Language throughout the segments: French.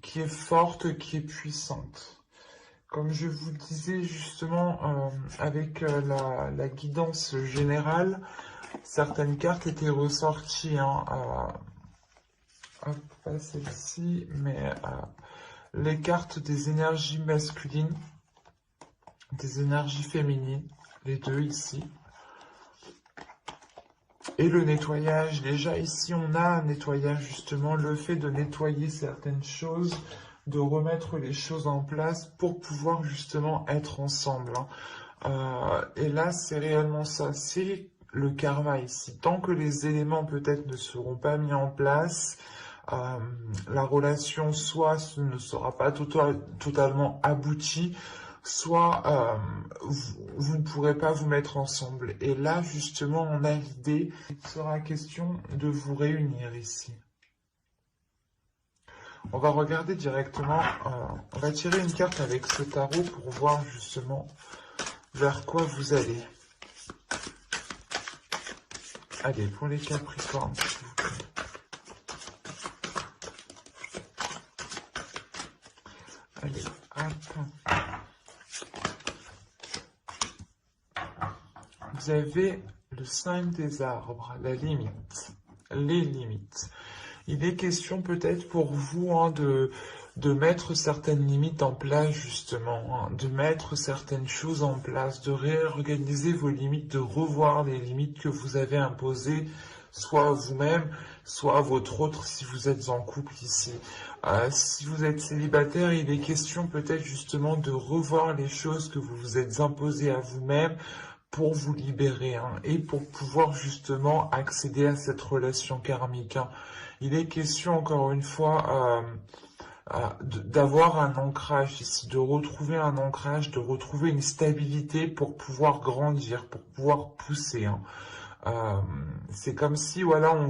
qui est forte, qui est puissante. Comme je vous le disais justement, avec la guidance générale, certaines cartes étaient ressorties, hein, hop, pas celle-ci, mais les cartes des énergies masculines, des énergies féminines, les deux ici. Et le nettoyage, déjà ici on a un nettoyage justement, le fait de nettoyer certaines choses, de remettre les choses en place pour pouvoir justement être ensemble, hein. Et là c'est réellement ça, c'est le karma ici. Tant que les éléments peut-être ne seront pas mis en place, la relation soit ne sera pas totalement aboutie, soit vous ne pourrez pas vous mettre ensemble. Et là, justement, on a l'idée, il sera question de vous réunir ici. On va regarder directement, on va tirer une carte avec ce tarot pour voir justement vers quoi vous allez. Allez, pour les Capricornes, s'il vous plaît. Allez, hop. Vous avez le signe des arbres, la limite, les limites. Il est question peut-être pour vous, hein, de mettre certaines limites en place justement, hein, de mettre certaines choses en place, de réorganiser vos limites, de revoir les limites que vous avez imposées, soit à vous-même, soit à votre autre si vous êtes en couple ici. Si vous êtes célibataire, il est question peut-être justement de revoir les choses que vous vous êtes imposées à vous-même, pour vous libérer, hein, et pour pouvoir justement accéder à cette relation karmique, hein. Il est question encore une fois d'avoir un ancrage ici, de retrouver un ancrage, de retrouver une stabilité pour pouvoir grandir, pour pouvoir pousser, hein. C'est comme si, voilà, on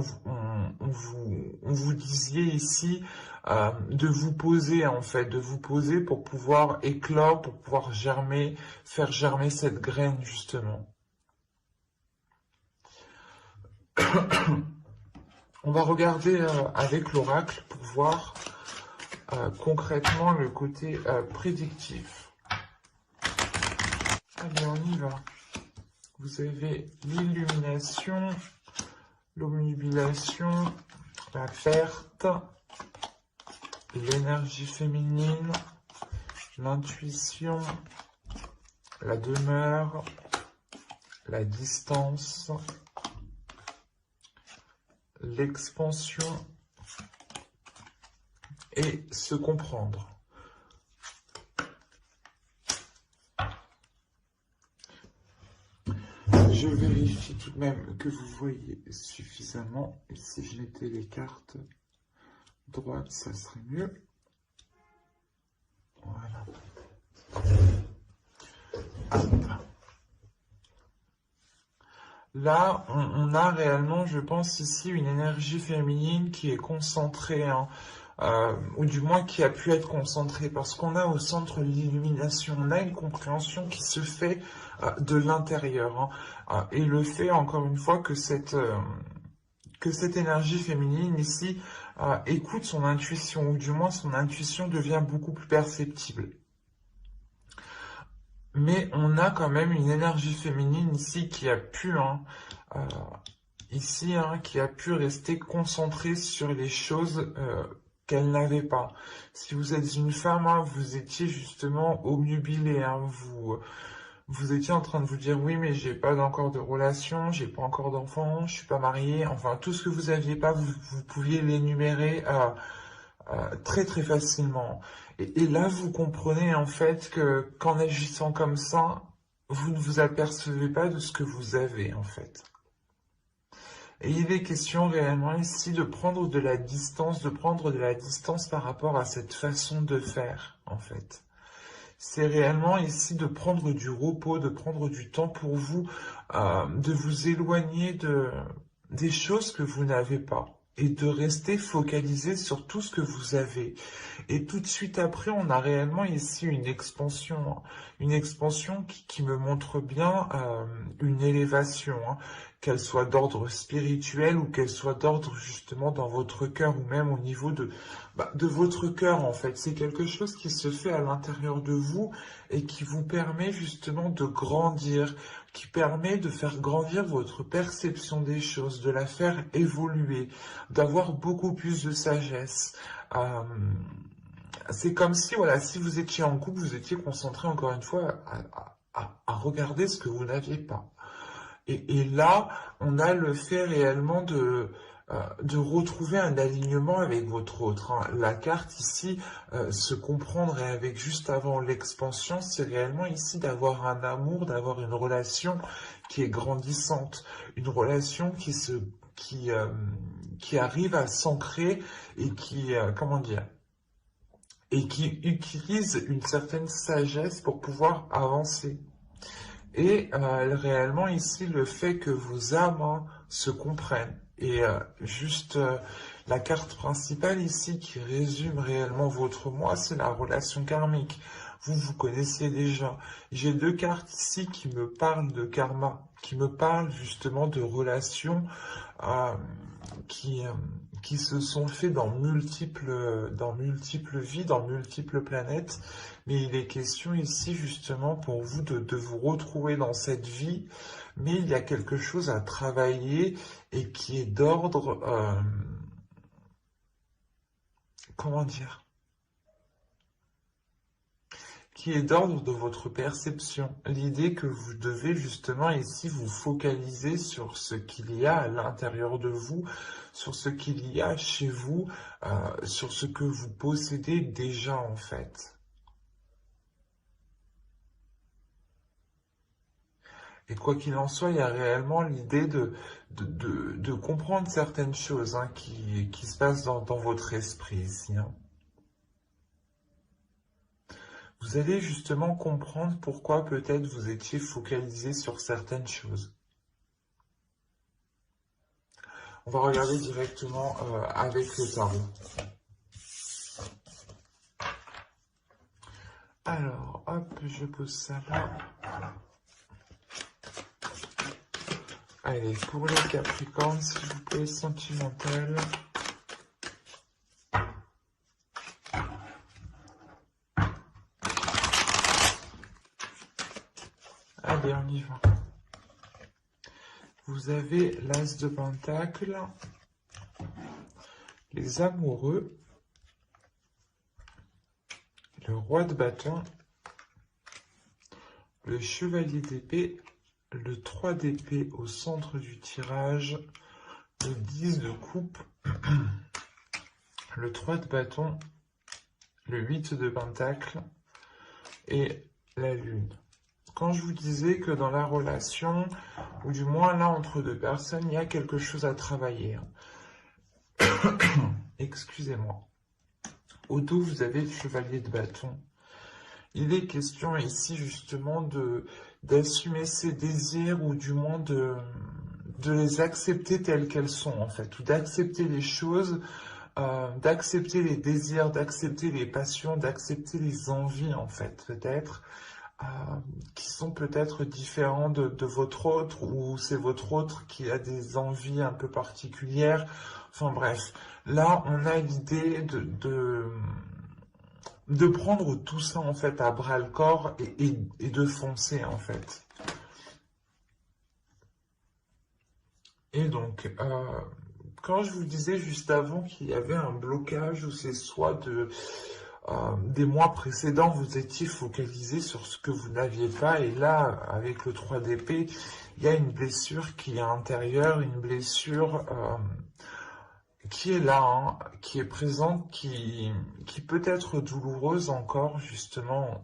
vous disiez ici de vous poser, en fait, de vous poser pour pouvoir éclore, pour pouvoir germer, faire germer cette graine, justement. On va regarder avec l'oracle pour voir concrètement le côté prédictif. Allez, on y va. Vous avez l'illumination, l'omnubilation, la perte, l'énergie féminine, l'intuition, la demeure, la distance, l'expansion et se comprendre. Je vérifie tout de même que vous voyez suffisamment. Et si je mettais les cartes droites, ça serait mieux. Voilà. Hop. Là, on a réellement, je pense, ici une énergie féminine qui est concentrée, hein, ou du moins qui a pu être concentrée, parce qu'on a au centre l'illumination, on a une compréhension qui se fait de l'intérieur, hein, et le fait, encore une fois, que cette énergie féminine ici écoute son intuition, ou du moins son intuition devient beaucoup plus perceptible. Mais on a quand même une énergie féminine ici qui a pu, qui a pu rester concentrée sur les choses qu'elle n'avait pas. Si vous êtes une femme, hein, vous étiez justement obnubilée, hein, vous étiez en train de vous dire oui, mais j'ai pas encore de relation, j'ai pas encore d'enfant, je suis pas mariée. Enfin, tout ce que vous aviez pas, vous pouviez l'énumérer très très facilement. Et là, vous comprenez en fait que qu'en agissant comme ça, vous ne vous apercevez pas de ce que vous avez en fait. Et il est question réellement ici de prendre de la distance, par rapport à cette façon de faire en fait. C'est réellement ici de prendre du repos, de prendre du temps pour vous, de vous éloigner des choses que vous n'avez pas. et de rester focalisé sur tout ce que vous avez. Et tout de suite après, on a réellement ici une expansion qui me montre bien une élévation, hein, qu'elle soit d'ordre spirituel ou qu'elle soit d'ordre justement dans votre cœur ou même au niveau de votre cœur en fait. C'est quelque chose qui se fait à l'intérieur de vous et qui vous permet justement de grandir, qui permet de faire grandir votre perception des choses, de la faire évoluer, d'avoir beaucoup plus de sagesse. Euh, c'est comme si, voilà, si vous étiez en couple, vous étiez concentré encore une fois à regarder ce que vous n'aviez pas. Et là, on a le fait réellement de retrouver un alignement avec votre autre, hein. La carte ici, se comprendre et avec juste avant l'expansion, c'est réellement ici d'avoir un amour, d'avoir une relation qui est grandissante, une relation qui, euh, qui arrive à s'ancrer et qui, comment dire, et qui utilise une certaine sagesse pour pouvoir avancer. Et réellement ici, le fait que vos âmes, hein, se comprennent. Et la carte principale ici qui résume réellement votre moi, c'est la relation karmique. Vous connaissez déjà. J'ai deux cartes ici qui me parlent de karma, qui me parlent justement de relations euh, qui, euh, qui se sont faits dans multiples vies, dans multiples planètes. Mais il est question ici justement pour vous de vous retrouver dans cette vie, mais il y a quelque chose à travailler et qui est d'ordre, comment dire, qui est d'ordre de votre perception. L'idée que vous devez justement ici vous focaliser sur ce qu'il y a à l'intérieur de vous, sur ce qu'il y a chez vous, sur ce que vous possédez déjà en fait. Et quoi qu'il en soit, il y a réellement l'idée de comprendre certaines choses, hein, qui se passent dans votre esprit ici, hein. Vous allez justement comprendre pourquoi peut-être vous étiez focalisé sur certaines choses. On va regarder directement avec le tarot. Alors, hop, je pose ça là. Allez, pour les Capricornes, s'il vous plaît, sentimental. Allez, on y va. Vous avez l'As de Pentacle, les amoureux, le Roi de Bâton, le Chevalier d'épée, le 3 d'épée au centre du tirage, le 10 de coupe, le 3 de bâton, le 8 de pentacle et la lune. Quand je vous disais que dans la relation, ou du moins là entre deux personnes, il y a quelque chose à travailler. Excusez-moi. Au dos, vous avez le chevalier de bâton. Il est question ici justement d'assumer ses désirs ou du moins de les accepter telles qu'elles sont en fait, ou d'accepter les choses, d'accepter les désirs, d'accepter les passions, d'accepter les envies en fait peut-être, qui sont peut-être différents de votre autre, ou c'est votre autre qui a des envies un peu particulières. Enfin bref, là on a l'idée de prendre tout ça en fait à bras le corps et de foncer en fait. Et donc, quand je vous disais juste avant qu'il y avait un blocage, ou c'est soit des mois précédents, vous étiez focalisé sur ce que vous n'aviez pas, et là, avec le 3 d'épée, il y a une blessure qui est intérieure, une blessure qui est là, hein, qui est présente, qui peut être douloureuse encore, justement.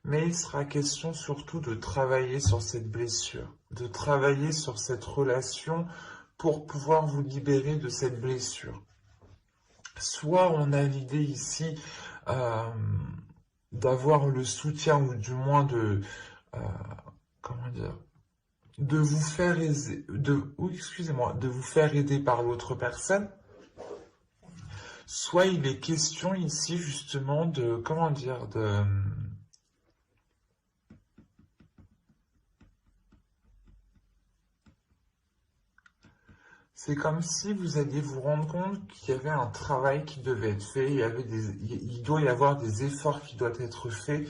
Mais il sera question surtout de travailler sur cette blessure, de travailler sur cette relation pour pouvoir vous libérer de cette blessure. Soit on a l'idée ici d'avoir le soutien, ou du moins comment dire, de vous faire aider, de vous faire aider par l'autre personne, Soit il est question ici justement de, comment dire, de... C'est comme si vous alliez vous rendre compte qu'il y avait un travail qui devait être fait, il doit y avoir des efforts qui doivent être faits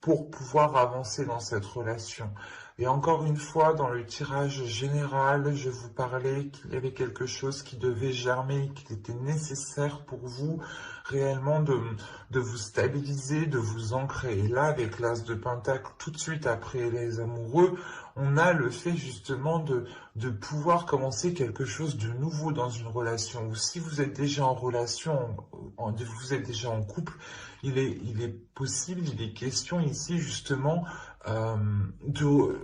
pour pouvoir avancer dans cette relation. Et encore une fois, dans le tirage général, je vous parlais qu'il y avait quelque chose qui devait germer, qu'il était nécessaire pour vous réellement de vous stabiliser, de vous ancrer. Et là, avec l'As de Pentacle, tout de suite après les amoureux, on a le fait justement de pouvoir commencer quelque chose de nouveau dans une relation. Ou si vous êtes déjà en relation, vous êtes déjà en couple, il est possible, il est question ici justement de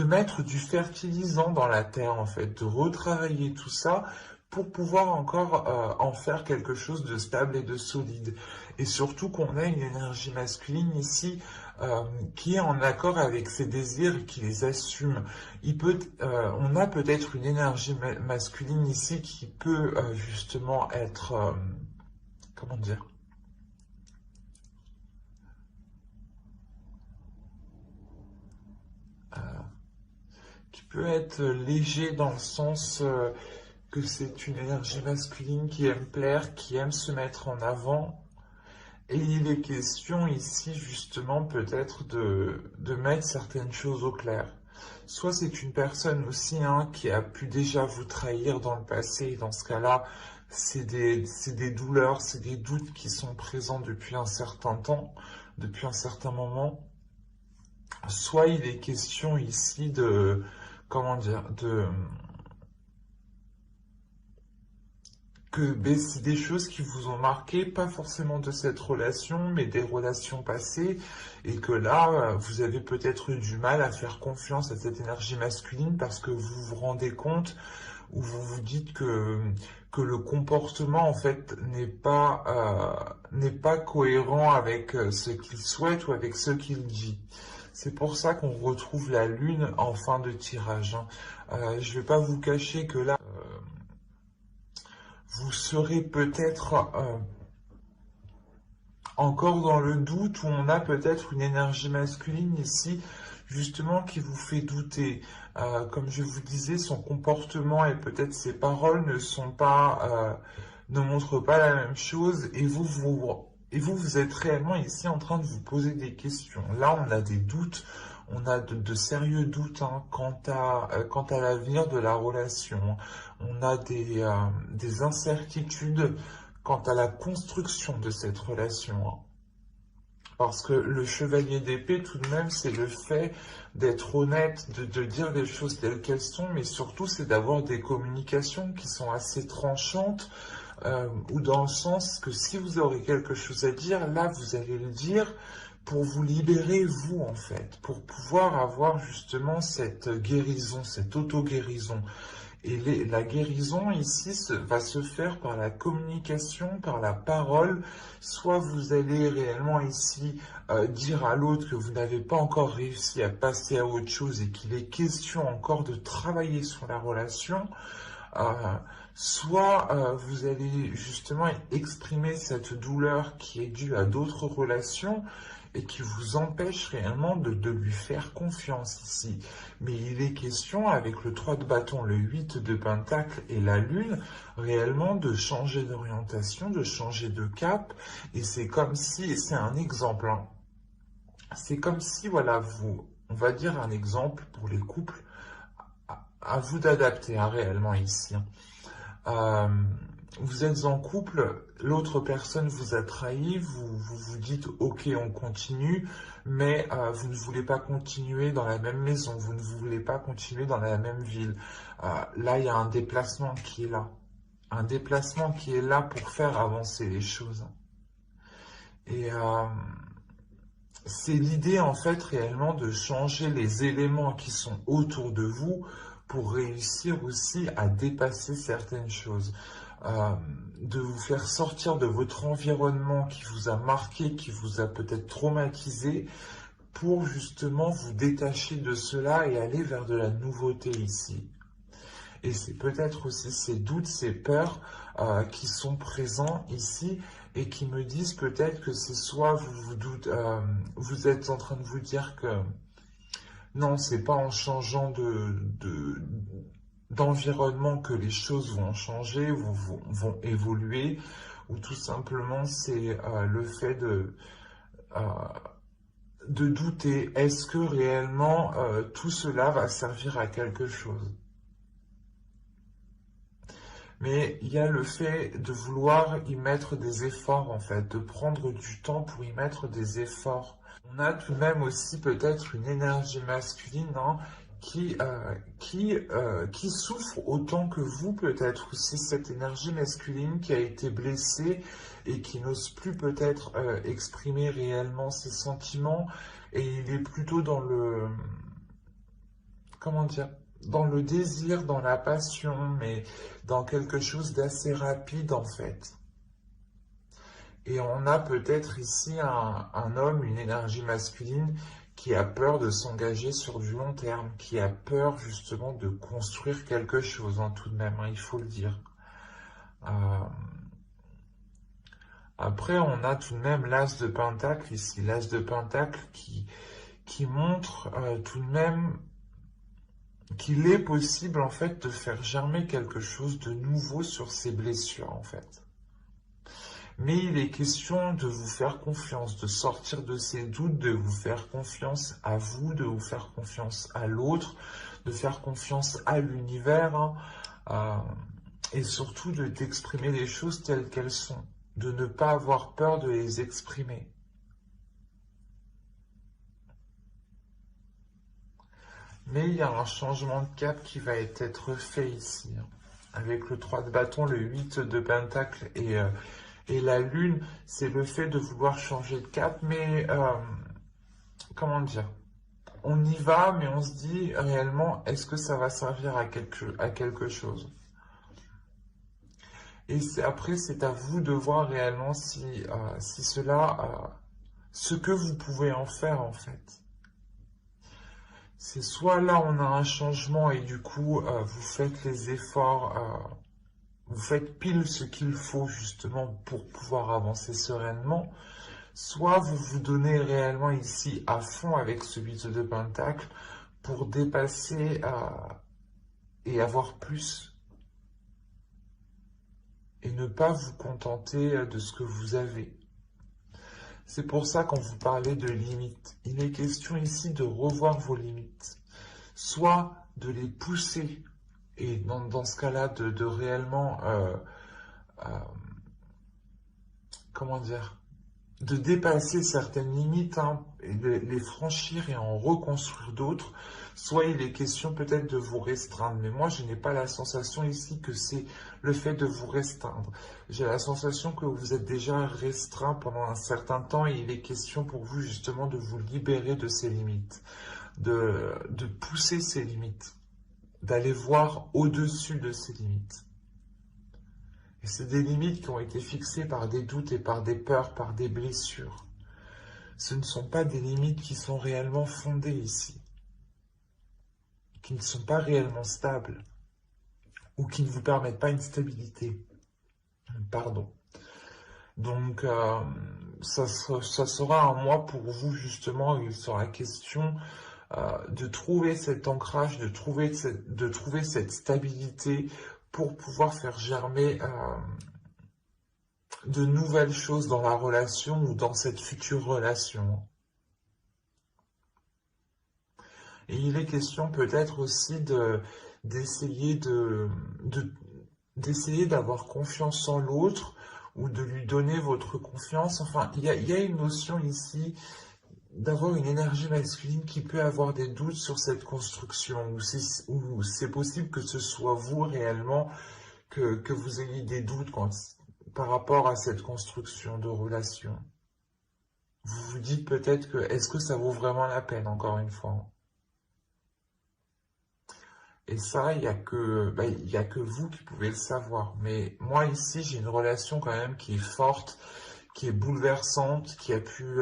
mettre du fertilisant dans la terre en fait, de retravailler tout ça pour pouvoir encore en faire quelque chose de stable et de solide. Et surtout qu'on a une énergie masculine ici qui est en accord avec ses désirs et qui les assume. On a peut-être une énergie masculine ici qui peut justement être, comment dire, qui peut être léger dans le sens que c'est une énergie masculine qui aime plaire, qui aime se mettre en avant. Et il est question ici justement peut-être de mettre certaines choses au clair. Soit c'est une personne aussi qui a pu déjà vous trahir dans le passé, et dans ce cas-là, c'est des douleurs, c'est des doutes qui sont présents depuis un certain temps, depuis un certain moment. Soit il est question ici de, comment dire, que c'est des choses qui vous ont marqué, pas forcément de cette relation, mais des relations passées, et que là, vous avez peut-être eu du mal à faire confiance à cette énergie masculine parce que vous vous rendez compte ou vous vous dites que le comportement, en fait, n'est pas cohérent avec ce qu'il souhaite ou avec ce qu'il dit. C'est pour ça qu'on retrouve la lune en fin de tirage. Je ne vais pas vous cacher que là, vous serez peut-être encore dans le doute, où on a peut-être une énergie masculine ici, justement, qui vous fait douter. Comme je vous disais, son comportement et peut-être ses paroles ne montrent pas la même chose, et vous êtes réellement ici en train de vous poser des questions. Là, on a des doutes, on a de sérieux doutes quant à l'avenir de la relation. On a des incertitudes quant à la construction de cette relation. Parce que le chevalier d'épée, tout de même, c'est le fait d'être honnête, de dire les choses telles qu'elles sont, mais surtout, c'est d'avoir des communications qui sont assez tranchantes, ou dans le sens que si vous aurez quelque chose à dire, là, vous allez le dire pour vous libérer, vous, en fait, pour pouvoir avoir justement cette guérison, cette auto-guérison. Et la guérison ici va se faire par la communication, par la parole. Soit vous allez réellement ici dire à l'autre que vous n'avez pas encore réussi à passer à autre chose et qu'il est question encore de travailler sur la relation. Soit vous allez justement exprimer cette douleur qui est due à d'autres relations et qui vous empêche réellement de lui faire confiance ici. Mais il est question, avec le 3 de bâton, le 8 de pentacle et la lune, réellement de changer d'orientation, de changer de cap, et c'est comme si, c'est un exemple, c'est comme si, voilà, on va dire un exemple pour les couples, à vous d'adapter réellement ici. Vous êtes en couple, l'autre personne vous a trahi, vous dites ok on continue, mais vous ne voulez pas continuer dans la même maison, vous ne voulez pas continuer dans la même ville. Là il y a un déplacement qui est là, un déplacement qui est là pour faire avancer les choses. Et c'est l'idée en fait réellement de changer les éléments qui sont autour de vous pour réussir aussi à dépasser certaines choses. De vous faire sortir de votre environnement qui vous a marqué, qui vous a peut-être traumatisé, pour justement vous détacher de cela et aller vers de la nouveauté ici. Et c'est peut-être aussi ces doutes, ces peurs qui sont présents ici et qui me disent peut-être que c'est soit vous êtes en train de vous dire que non, c'est pas en changeant d'environnement que les choses vont changer, vont évoluer, ou tout simplement c'est le fait euh, de douter. Est-ce que réellement tout cela va servir à quelque chose? Mais il y a le fait de vouloir y mettre des efforts, en fait, de prendre du temps pour y mettre des efforts. On a tout de même aussi peut-être une énergie masculine hein, qui souffre autant que vous, peut-être aussi cette énergie masculine qui a été blessée et qui n'ose plus peut-être exprimer réellement ses sentiments. Et il est plutôt dans le, comment dire, dans le désir, dans la passion, mais dans quelque chose d'assez rapide en fait. Et on a peut-être ici un homme, une énergie masculine qui a peur de s'engager sur du long terme, qui a peur justement de construire quelque chose, hein, tout de même, hein, il faut le dire. Euh, Après, on a tout de même l'as de Pentacle ici, l'as de Pentacle qui montre tout de même qu'il est possible en fait de faire germer quelque chose de nouveau sur ces blessures en fait. Mais il est question de vous faire confiance, de sortir de ces doutes, de vous faire confiance à vous, de vous faire confiance à l'autre, de faire confiance à l'univers, hein, et surtout d'exprimer les choses telles qu'elles sont, de ne pas avoir peur de les exprimer. Mais il y a un changement de cap qui va être fait ici, hein. Avec le 3 de bâton, le 8 de pentacle et la lune, c'est le fait de vouloir changer de cap, mais comment dire? On y va, mais on se dit réellement, est-ce que ça va servir à quelque chose? Et après, c'est à vous de voir réellement si ce que vous pouvez en faire en fait. C'est soit là on a un changement et du coup vous faites les efforts, vous faites pile ce qu'il faut justement pour pouvoir avancer sereinement, soit vous vous donnez réellement ici à fond avec ce 8 de pentacle pour dépasser et avoir plus et ne pas vous contenter de ce que vous avez. C'est pour ça quand vous parlez de limites, il est question ici de revoir vos limites, soit de les pousser, et dans ce cas-là, de réellement, comment dire, de dépasser certaines limites, hein, et de les franchir et en reconstruire d'autres, soit il est question peut-être de vous restreindre. Mais moi, je n'ai pas la sensation ici que c'est le fait de vous restreindre. J'ai la sensation que vous êtes déjà restreint pendant un certain temps et il est question pour vous justement de vous libérer de ces limites, de pousser ces limites, d'aller voir au-dessus de ces limites. Et c'est des limites qui ont été fixées par des doutes et par des peurs, par des blessures. Ce ne sont pas des limites qui sont réellement fondées ici, qui ne sont pas réellement stables, ou qui ne vous permettent pas une stabilité. Pardon. Donc, ça sera un mois pour vous, justement, où il sera question de trouver cet ancrage, de trouver cette stabilité pour pouvoir faire germer de nouvelles choses dans la relation ou dans cette future relation. Et il est question peut-être aussi d'essayer d'essayer d'avoir confiance en l'autre ou de lui donner votre confiance. Enfin, il y a une notion ici d'avoir une énergie masculine qui peut avoir des doutes sur cette construction, ou c'est possible que ce soit vous réellement que vous ayez des doutes par rapport à cette construction de relation. Vous vous dites peut-être que est-ce que ça vaut vraiment la peine, encore une fois? Et ça, il y a que vous qui pouvez le savoir. Mais moi ici, j'ai une relation quand même qui est forte, qui est bouleversante, qui a pu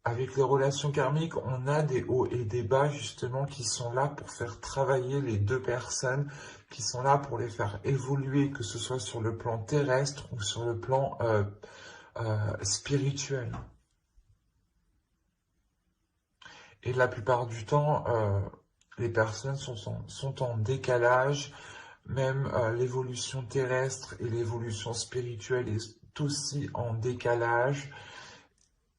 Avec les relations karmiques, on a des hauts et des bas justement qui sont là pour faire travailler les deux personnes, qui sont là pour les faire évoluer, que ce soit sur le plan terrestre ou sur le plan spirituel. Et la plupart du temps, les personnes sont en décalage, même l'évolution terrestre et l'évolution spirituelle est aussi en décalage.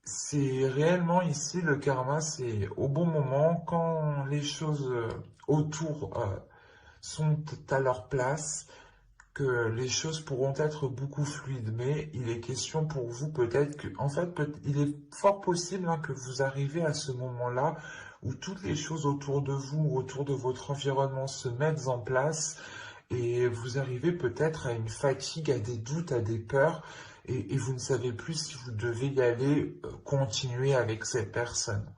C'est réellement ici le karma, c'est au bon moment, quand les choses autour sont à leur place, que les choses pourront être beaucoup fluides. Mais il est question pour vous peut-être que, en fait, il est fort possible hein, que vous arrivez à ce moment-là où toutes les choses autour de vous, autour de votre environnement se mettent en place et vous arrivez peut-être à une fatigue, à des doutes, à des peurs et vous ne savez plus si vous devez y aller, continuer avec cette personne.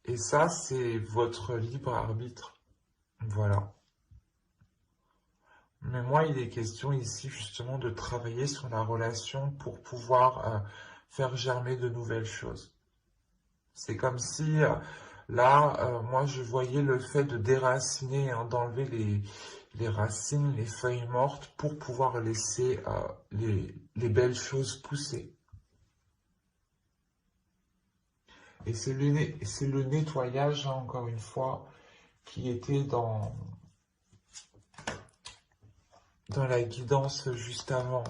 Et ça, c'est votre libre arbitre. Voilà. Mais moi, il est question ici justement de travailler sur la relation pour pouvoir faire germer de nouvelles choses. C'est comme si, là, moi, je voyais le fait de déraciner, hein, d'enlever les racines, les feuilles mortes pour pouvoir laisser les belles choses pousser. Et c'est le nettoyage, hein, encore une fois, qui était dans la guidance juste avant.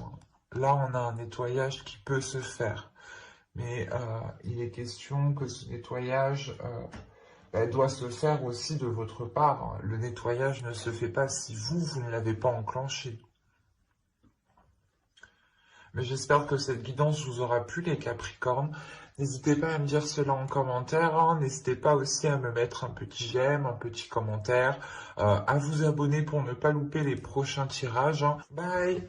Là, on a un nettoyage qui peut se faire. Mais il est question que ce nettoyage doit se faire aussi de votre part. Le nettoyage ne se fait pas si vous ne l'avez pas enclenché. Mais j'espère que cette guidance vous aura plu, les Capricornes. N'hésitez pas à me dire cela en commentaire. Hein. N'hésitez pas aussi à me mettre un petit j'aime, un petit commentaire, à vous abonner pour ne pas louper les prochains tirages. Hein. Bye!